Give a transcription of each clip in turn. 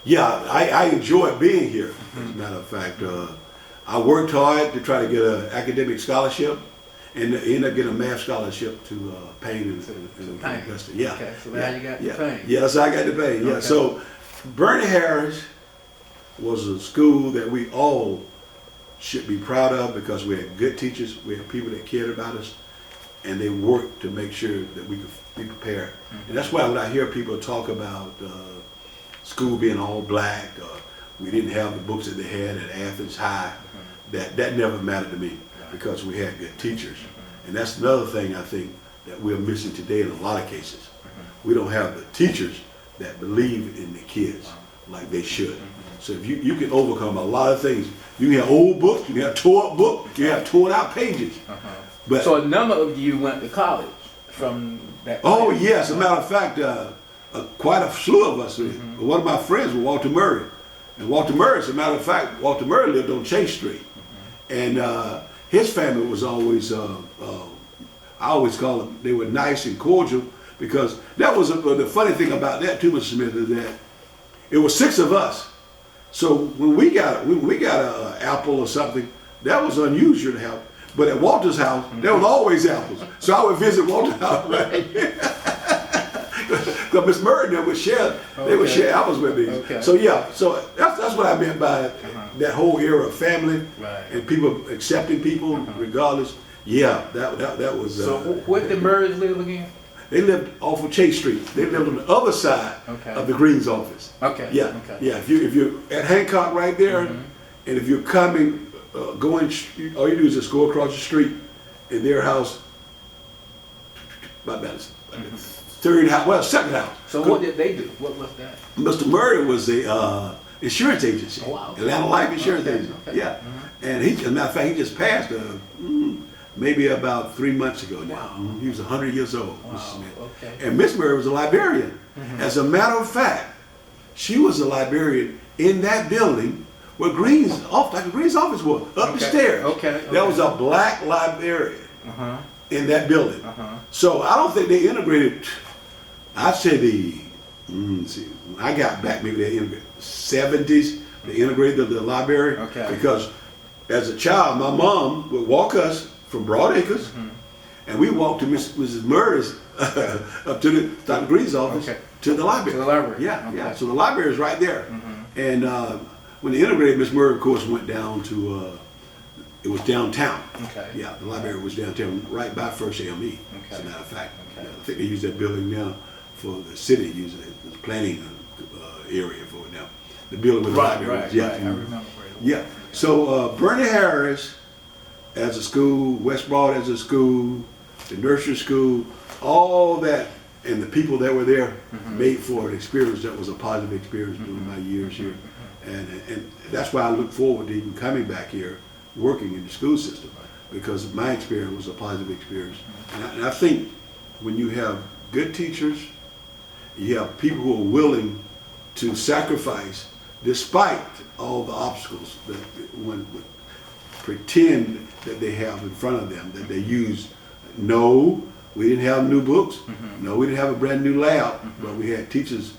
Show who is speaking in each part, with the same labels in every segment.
Speaker 1: Yeah, I enjoy being here. As a matter of fact, I worked hard to try to get an academic scholarship, and ended up getting a math scholarship to Paine and
Speaker 2: Paine.
Speaker 1: Augusta. Yeah.
Speaker 2: Okay, so now you got
Speaker 1: yeah.
Speaker 2: the Paine.
Speaker 1: Yes, I got the Paine. Yeah.
Speaker 2: Okay.
Speaker 1: So Burney Harris was a school that we all should be proud of because we had good teachers, we had people that cared about us, and they worked to make sure that we could be prepared. And that's why when I hear people talk about school being all black, we didn't have the books that they had at Athens High, that never mattered to me because we had good teachers. And that's another thing I think that we're missing today in a lot of cases. We don't have the teachers that believe in the kids like they should. So if you can overcome a lot of things. You can have old books, you can have tore up books, you have torn out pages. But
Speaker 2: So a number of you went to college from that.
Speaker 1: oh yes, as a matter of fact, quite a slew of us. One of my friends was Walter Murray. And Walter Murray, as a matter of fact, Walter Murray lived on Chase Street. And his family was always, I always call them, they were nice and cordial because that was the funny thing about that too, Mr. Smith, is that it was 6 of us. So when we got an apple or something, that was unusual to have. But at Walter's house, there was always apples. So I would visit Walter's house. Right? Because Miss Murray and them would share, they would share apples with me.
Speaker 2: Okay.
Speaker 1: So yeah, so that's what I meant by that whole era of family and people accepting people regardless. Yeah, that was.
Speaker 2: So where did the Murrays live again?
Speaker 1: They lived off of Chase Street. They lived on the other side of the Greens office.
Speaker 2: Okay.
Speaker 1: Yeah.
Speaker 2: Okay.
Speaker 1: Yeah. If you're at Hancock right there, and if you're coming, going, all you do is just go across the street, and their house, about that, third house, well, second house.
Speaker 2: So what did they do? What was that?
Speaker 1: Mr. Murray was a insurance agency.
Speaker 2: Oh, wow.
Speaker 1: Atlanta Life Insurance Agency.
Speaker 2: Okay.
Speaker 1: Yeah. And he, as a matter of fact, he just passed maybe about 3 months ago now.
Speaker 2: Wow.
Speaker 1: He was 100 years old.
Speaker 2: Wow.
Speaker 1: Mrs. Smith.
Speaker 2: Okay.
Speaker 1: And Miss Murray was a librarian. As a matter of fact, she was a librarian in that building where Green's office was, up the stairs.
Speaker 2: Okay.
Speaker 1: There was a black librarian in that building. So I don't think they integrated. I'd say see, when I got back, maybe they integrated 70s. They integrated the library because as a child, my mom would walk us from Broad Acres, and we walked to Mrs. Murray's up to Dr. Green's office to the library.
Speaker 2: To the library.
Speaker 1: Yeah,
Speaker 2: Okay.
Speaker 1: yeah. So the library is right there. And when they integrated, Miss Murray, of course, went down to. It was downtown.
Speaker 2: Okay.
Speaker 1: Yeah, the library was downtown, right by First AME. As a matter of fact,
Speaker 2: Okay.
Speaker 1: I think they use that building now for the city using it as a planning area for it now. The building with the library.
Speaker 2: Right.
Speaker 1: Yeah.
Speaker 2: I remember where it was.
Speaker 1: Yeah. So Burney Harris as a school, West Broad as a school, the nursery school, all that, and the people that were there made for an experience that was a positive experience during my years here. And that's why I look forward to even coming back here, working in the school system, because my experience was a positive experience. And I think when you have good teachers, you have people who are willing to sacrifice despite all the obstacles that one would pretend that they have in front of them, that they use. No, we didn't have new books. No, we didn't have a brand new lab, but we had teachers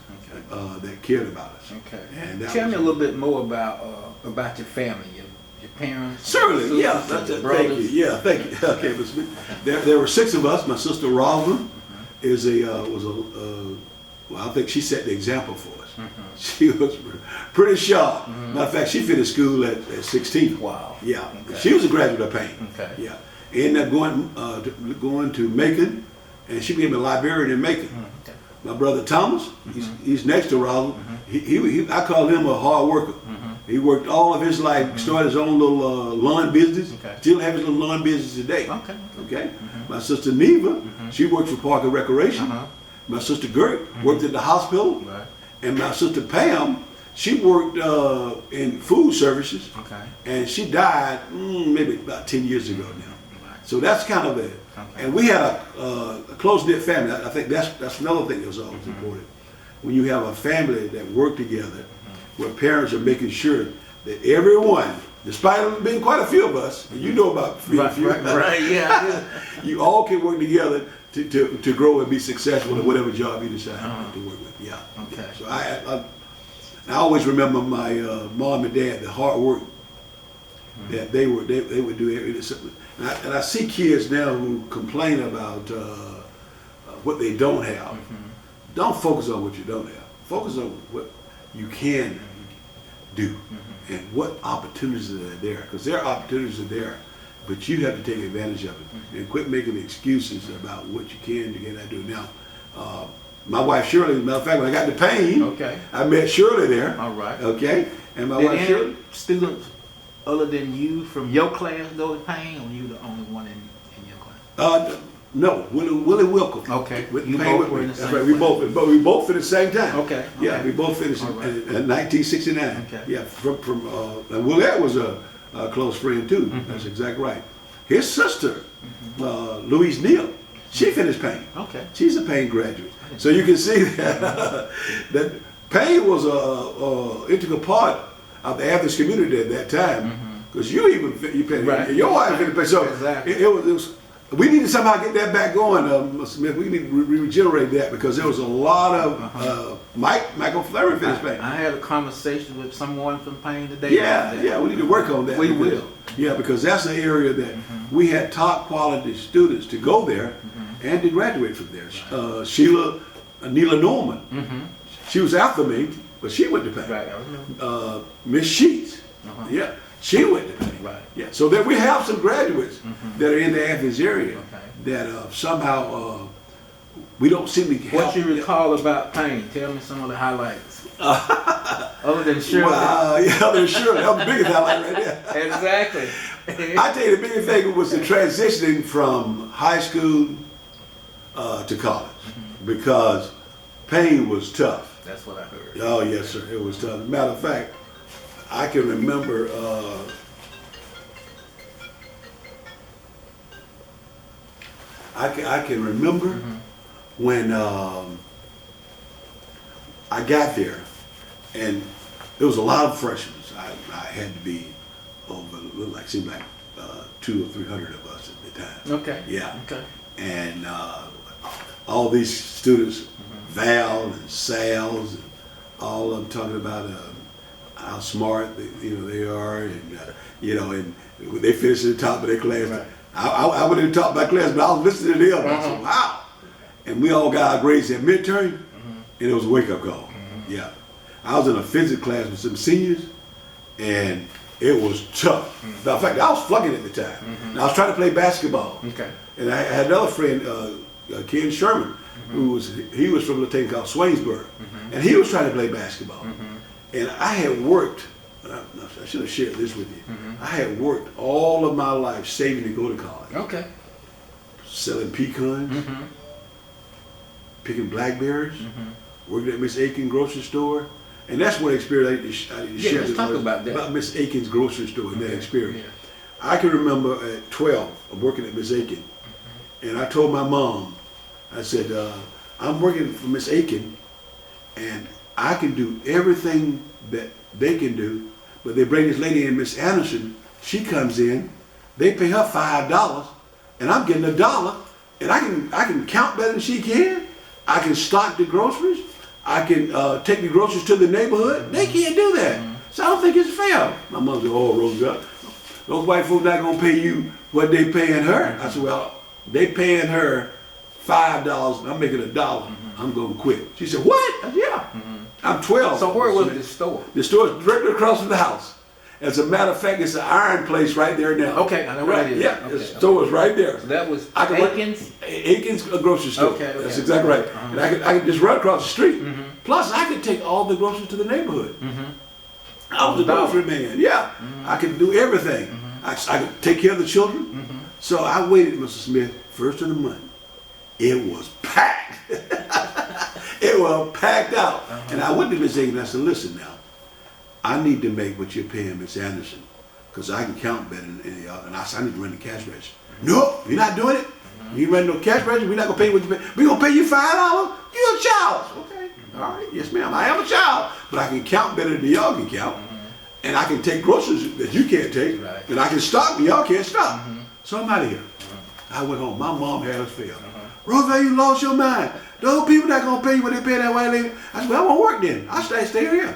Speaker 1: that cared about us.
Speaker 2: Okay.
Speaker 1: And that
Speaker 2: Tell
Speaker 1: was-
Speaker 2: me a little bit more about your family, your parents.
Speaker 1: Certainly,
Speaker 2: your
Speaker 1: yeah.
Speaker 2: sisters, your
Speaker 1: Thank you.
Speaker 2: brothers.
Speaker 1: Yeah, thank you. Okay, Ms. Smith. There were 6 of us. My sister Rosalind is well, I think she set the example for us. She was pretty sharp. Matter of fact, she finished school at 16.
Speaker 2: Wow.
Speaker 1: Yeah,
Speaker 2: Okay.
Speaker 1: she was a graduate of Paine.
Speaker 2: Okay.
Speaker 1: Yeah, ended up going to Macon, and she became a librarian in Macon.
Speaker 2: Okay.
Speaker 1: My brother Thomas, he's next to Rosalind. I call him a hard worker. He worked all of his life, started his own little lawn business.
Speaker 2: Okay.
Speaker 1: Still have his little lawn business today.
Speaker 2: Okay.
Speaker 1: My sister Neva, she worked for Park and Recreation. My sister Gert worked at the hospital.
Speaker 2: Right.
Speaker 1: And my sister Pam, she worked in food services.
Speaker 2: Okay.
Speaker 1: And she died maybe about 10 years ago now.
Speaker 2: Right.
Speaker 1: So that's kind of it.
Speaker 2: Okay.
Speaker 1: And we had a close-knit family. I think that's another thing that's always important. When you have a family that work together, where parents are making sure that everyone, despite there being quite a few of us, and you know about a few,
Speaker 2: Right. Yeah.
Speaker 1: you all can work together to grow and be successful in whatever job you decide to work with. Yeah.
Speaker 2: Okay.
Speaker 1: So I always remember my mom and dad, the hard work that they would do. And I see kids now who complain about what they don't have. Don't focus on what you don't have. Focus on what you can do and what opportunities are there. Because there are opportunities are there, but you have to take advantage of it and quit making excuses about what you can do and do now. My wife Shirley, as a matter of fact, when I got to Paine, I met Shirley there.
Speaker 2: All right.
Speaker 1: Okay, and my
Speaker 2: Did
Speaker 1: wife
Speaker 2: any
Speaker 1: Shirley.
Speaker 2: students other than you from your class go to Paine, or you the only one in your class?
Speaker 1: No, Willie Wilkle.
Speaker 2: Okay.
Speaker 1: With
Speaker 2: You
Speaker 1: Paine
Speaker 2: both
Speaker 1: with
Speaker 2: were
Speaker 1: me.
Speaker 2: in the
Speaker 1: That's
Speaker 2: same
Speaker 1: right. We
Speaker 2: class.
Speaker 1: both finished at the same time.
Speaker 2: Okay.
Speaker 1: Yeah, we both finished
Speaker 2: All right.
Speaker 1: in 1969.
Speaker 2: Okay.
Speaker 1: Yeah, and Willette was a close friend too. That's exactly right. His sister, Louise Neal, she finished Paine.
Speaker 2: Okay.
Speaker 1: She's a Paine graduate. So you can see that that Paine was a integral part of the Athens community at that time. Because you paid,
Speaker 2: Right.
Speaker 1: your wife didn't pay. So
Speaker 2: Exactly.
Speaker 1: it was. We need to somehow get that back going, Smith. We need to regenerate that because there was a lot of Michael Flaherty finished Paine.
Speaker 2: I had a conversation with someone from Paine today.
Speaker 1: Yeah, we need to work on that.
Speaker 2: We
Speaker 1: because-
Speaker 2: will.
Speaker 1: Yeah, because that's an area that we had top quality students to go there and to graduate from there. Sheila Neela Norman, she was after me, but she went to Paine.
Speaker 2: Right, I remember.
Speaker 1: Miss Sheets, yeah, she went to Paine.
Speaker 2: Right.
Speaker 1: Yeah, so that we have some graduates that are in the Athens area
Speaker 2: Okay.
Speaker 1: that somehow we don't seem to
Speaker 2: What
Speaker 1: help.
Speaker 2: you recall about Paine? Tell me some of the highlights. Other than Shirley.
Speaker 1: Wow, yeah, they're sure. That was the biggest highlight right there.
Speaker 2: Exactly.
Speaker 1: I tell you, the biggest thing was the transitioning from high school to college because Paine was tough.
Speaker 2: That's what I heard.
Speaker 1: Oh, yes, sir, it was tough. Matter of fact, I can remember I can remember when I got there, and there was a lot of freshmen. I had to be over, seemed like 200 or 300 of us at the time.
Speaker 2: Okay.
Speaker 1: Yeah.
Speaker 2: Okay.
Speaker 1: And all these students, Val and Sal's, and all of them talking about how smart they are, and and they finished at the top of their class.
Speaker 2: Right.
Speaker 1: I went to the top of my class, but I was listening to them. I said, wow. And we all got our grades at midterm, and it was a wake-up call. Yeah. I was in a physics class with some seniors, and it was tough. Now, in fact, I was flunking at the time. And I was trying to play basketball.
Speaker 2: Okay.
Speaker 1: And I had another friend, Ken Sherman, he was from a thing called Swainsboro, and he was trying to play basketball. And I had worked. I should have shared this with you. I had worked all of my life saving to go to college.
Speaker 2: Okay.
Speaker 1: Selling pecans, picking blackberries, working at Miss Aiken's grocery store. And that's one experience I didn't share.
Speaker 2: Let's talk about that.
Speaker 1: About Miss Aiken's grocery store and that experience.
Speaker 2: Yeah.
Speaker 1: I can remember at 12 of working at Miss Aiken, and I told my mom, I said, I'm working for Miss Aiken, and I can do everything that they can do, but they bring this lady in, Miss Anderson. She comes in, they pay her $5, and I'm getting $1, and I can count better than she can. I can stock the groceries. I can take the groceries to the neighborhood. They can't do that, so I don't think it's fair. My mom said, "Oh, Roosevelt, those white folks not gonna pay you what they paying her." I said, "Well, they paying her $5, and I'm making $1. I'm gonna quit." She said, "What?" I said, "Yeah, I'm 12."
Speaker 2: So where was this store?
Speaker 1: The store's directly across from the house. As a matter of fact, it's an iron place right there now.
Speaker 2: Okay, I know where
Speaker 1: Right,
Speaker 2: it is.
Speaker 1: yeah,
Speaker 2: Okay,
Speaker 1: the store is right there.
Speaker 2: So that was
Speaker 1: I can run-
Speaker 2: Aiken's?
Speaker 1: Aiken's grocery store.
Speaker 2: Okay, okay.
Speaker 1: That's exactly right. And I could just run across the street. Plus, I could take all the groceries to the neighborhood. I was a grocery man. Yeah, I could do everything. I could take care of the children. So I waited, Mr. Smith, first of the month. It was packed. It was packed out. And I went to Miss Aiken and I said, "Listen now, I need to make what you're paying Miss Anderson, because I can count better than any other." And I said, "I need to run the cash register." "No, you're not doing it. You ain't running no cash register. We're not gonna pay you what you pay. We're gonna pay you $5. You're a child." "Okay, all right, yes ma'am, I am a child, but I can count better than y'all can count. And I can take groceries that you can't take.
Speaker 2: Right.
Speaker 1: And I can stock, but y'all can't stock. So I'm out of here." I went home. My mom had us fail. "Roosevelt, you lost your mind. Those people not gonna pay you what they pay that white lady." I said, "Well, I won't work then. I'll stay here."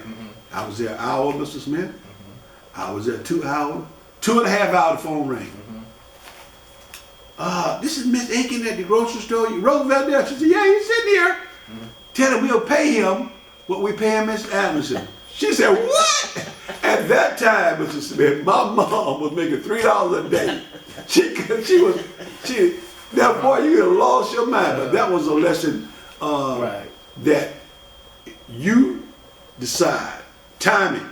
Speaker 1: I was there an hour, Mr. Smith. I was there 2 hours. 2.5 hours, the phone rang. This is Miss Aiken at the grocery store. Roosevelt there. She said, yeah, he's sitting here. Tell him we'll pay him what we pay Miss Anderson. She said, what? At that time, Mr. Smith, my mom was making $3 a day. Now boy, you have lost your mind. But that was a lesson that you decide. Timing.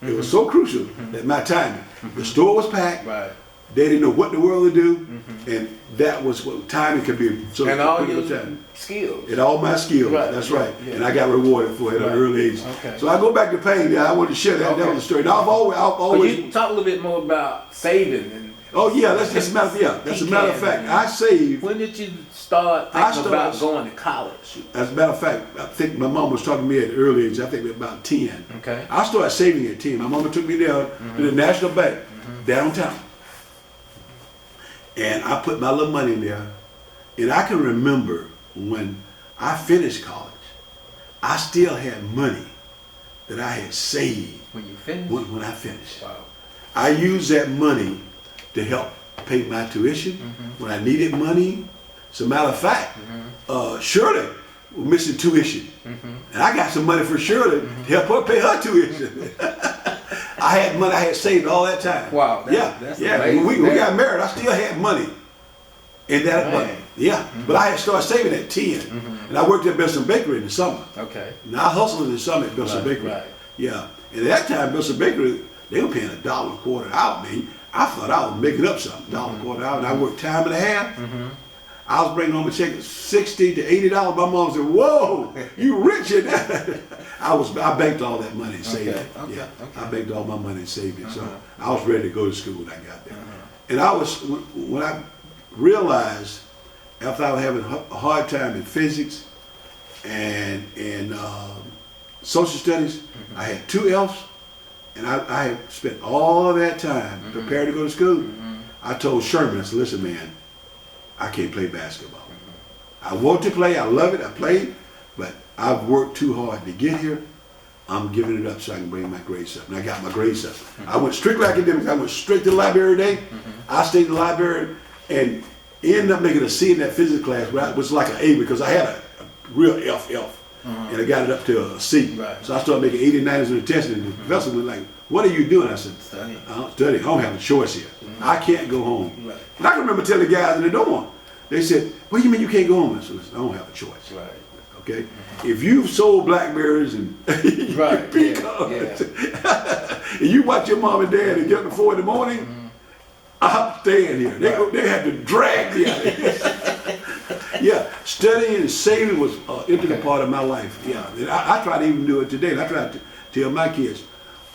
Speaker 1: It was so crucial that my timing. The store was packed. They didn't know what in the world to do, and that was what timing could be. So
Speaker 2: and all your skills.
Speaker 1: And all my skills. That's right. Yeah. And I got rewarded for it at an early age. So I go back to Paine. I wanted to share that. That was the story. Now, I've always.
Speaker 2: You talk a little bit more about saving and.
Speaker 1: Oh yeah, that's a matter of fact. I saved.
Speaker 2: When did you start thinking about going to college?
Speaker 1: As a matter of fact, I think my mom was talking to me at an early age. I think about 10.
Speaker 2: Okay.
Speaker 1: I started saving at 10. My mama took me down to the National Bank downtown, and I put my little money in there. And I can remember when I finished college, I still had money that I had saved.
Speaker 2: When you finished?
Speaker 1: When I finished. Wow. I used that money to help pay my tuition when I needed money. As a matter of fact, Shirley was missing tuition. And I got some money for Shirley to help her pay her tuition. I had money I had saved all that time.
Speaker 2: Wow.
Speaker 1: That's amazing. When we got married, I still had money in that money. Yeah. But I had started saving at 10. And I worked at Benson Bakery in the summer.
Speaker 2: Okay.
Speaker 1: Now I hustled in the summer at Benson Bakery. Yeah. And at that time, Benson Bakery, they were paying $1 a quarter out, man. I thought I was making up something, $1 a quarter hour, and I worked time and a half. I was bringing home a check of $60 to $80. My mom said, "Whoa, you rich in that?" I banked all that money and saved it. I banked all my money and saved it. So I was ready to go to school when I got there. And when I realized after I was having a hard time in physics and social studies, I had 2 F's. And I had spent all that time prepared to go to school. I told Sherman, I said, listen, man, I can't play basketball. I want to play, I love it, I played, but I've worked too hard to get here. I'm giving it up so I can bring my grades up. And I got my grades up. I went strictly academics. I went straight to the library today. I stayed in the library and ended up making a C in that physics class, which was like an A because I had a real F. And I got it up to a C. So I started making 80 and 90s on the test, and the professor was like, what are you doing? I said, studying. I'm studying. I don't have a choice here. I can't go home. And I can remember telling the guys in the dorm, they said, what do you mean you can't go home? I said, I don't have a choice. Okay? If you've sold blackberries and pecans, and you watch your mom and dad and get up at 4 in the morning, I'm staying here. They had to drag me out of here. Studying and saving was an integral part of my life. And I try to even do it today. And I try to tell my kids,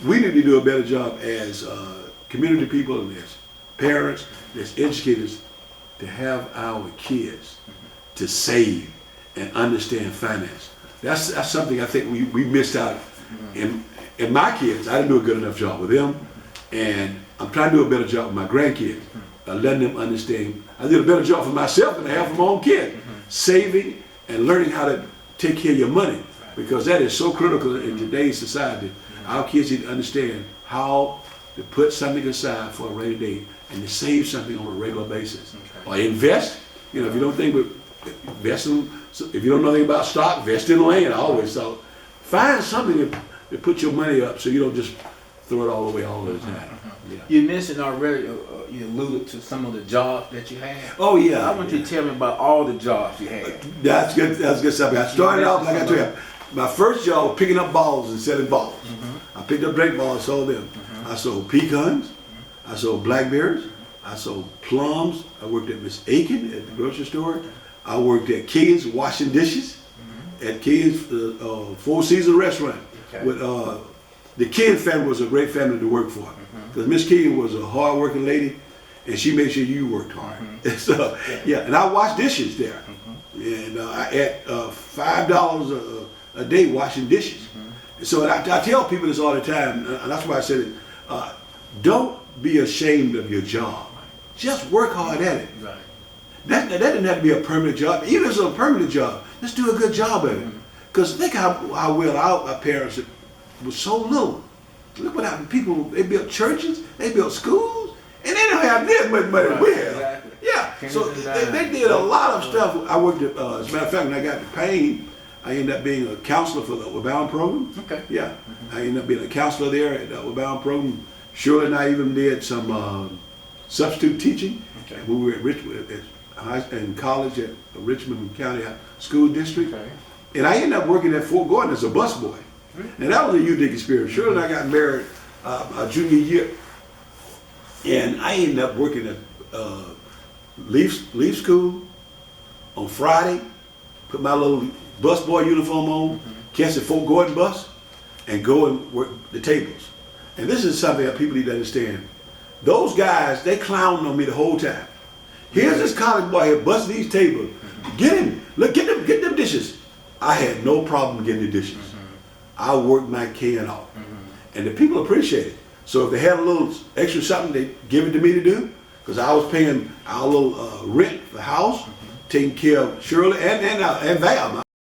Speaker 1: we need to do a better job as community people and as parents, as educators, to have our kids to save and understand finance. That's something I think we missed out. In my kids, I didn't do a good enough job with them. And I'm trying to do a better job with my grandkids, letting them understand. I did a better job for myself than I have for my own kid. Saving and learning how to take care of your money, because that is so critical in today's society. Our kids need to understand how to put something aside for a rainy day and to save something on a regular basis. Or invest. If you don't think invest in, if you don't know anything about stock, invest in land. I always thought, find something to put your money up so you don't just throw it all away all the time.
Speaker 2: You mentioned already, you alluded to some of the jobs that you had.
Speaker 1: Oh yeah.
Speaker 2: I want you to tell me about all the jobs you had.
Speaker 1: That's good. That's good stuff. I started off, like I told you, my first job was picking up balls and selling balls. I picked up drink balls, sold them. I sold pecans. I sold blackberries. I sold plums. I worked at Miss Aiken at the grocery store. I worked at Kids washing dishes at Kids Four Seasons restaurant. With the Ken family was a great family to work for, because Miss Ken was a hard-working lady, and she made sure you worked hard. So and I washed dishes there, and I had $5 a day washing dishes. So I tell people this all the time, and that's why I said it. Don't be ashamed of your job. Just work hard at it. That doesn't have to be a permanent job. Even if it's a permanent job, just do a good job of it. Because think how well our parents was so little. Look what happened. People, they built churches, they built schools, and they don't have this much money
Speaker 2: Right,
Speaker 1: we have.
Speaker 2: exactly.
Speaker 1: Yeah,
Speaker 2: Pennies
Speaker 1: so
Speaker 2: and
Speaker 1: they
Speaker 2: dimes.
Speaker 1: did a lot of stuff. I worked at, as a matter of fact, when I got to Paine, I ended up being a counselor for the Upward Bound program.
Speaker 2: Okay.
Speaker 1: Yeah, I ended up being a counselor there at the Upward Bound program. Shirley and I even did some substitute teaching.
Speaker 2: Okay.
Speaker 1: When we were at Richmond, in college at Richmond County School District.
Speaker 2: Okay.
Speaker 1: And I ended up working at Fort Gordon as a busboy. And that was a unique experience. Shirley and I got married our junior year. And I ended up working at leave school on Friday, put my little busboy uniform on, catch the Fort Gordon bus, and go and work the tables. And this is something that people need to understand. Those guys, they clowned on me the whole time. Here's this college boy here busting these tables. Get him, look, get them dishes. I had no problem getting the dishes. I worked my can off. And the people appreciate it. So if they had a little extra something, they give it to me to do. Because I was paying our little rent for the house, taking care of Shirley and Val,